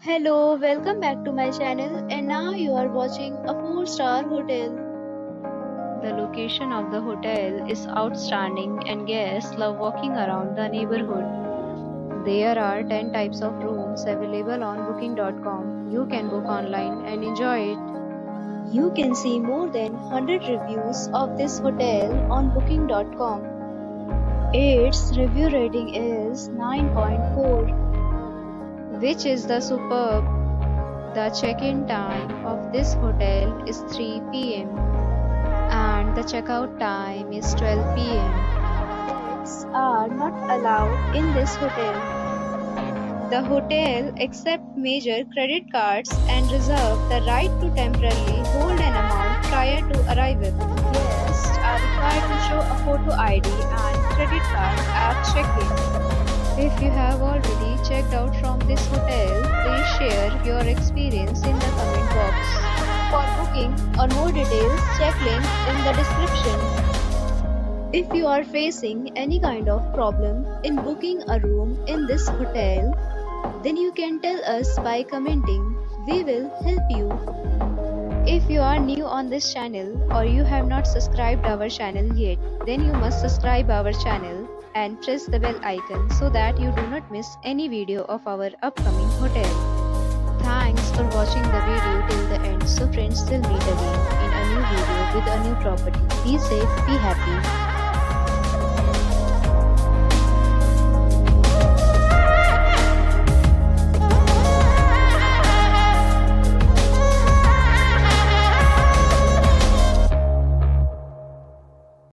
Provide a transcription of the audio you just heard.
Hello, welcome back to my channel and now you are watching a 4-star hotel. The location of the hotel is outstanding and guests love walking around the neighborhood. There are 10 types of rooms available on booking.com. You can book online and enjoy it. You can see more than 100 reviews of this hotel on booking.com. Its review rating is 9.4, which is the superb. The check-in time of this hotel is 3 p.m. and the checkout time is 12 p.m. Pets are not allowed in this hotel. The hotel accepts major credit cards and reserves the right to temporarily hold an amount prior to arrival. Guests are required to show a photo ID and credit card at check-in. If you have already checked out from this hotel, please share your experience in the comment box. For booking or more details, check link in the description. If you are facing any kind of problem in booking a room in this hotel, then you can tell us by commenting. We will help you. If you are new on this channel or you have not subscribed our channel yet, then you must subscribe our channel and press the bell icon so that you do not miss any video of our upcoming hotel. Thanks for watching the video till the end. So friends, till meet again in a new video with a new property. Be safe, be happy.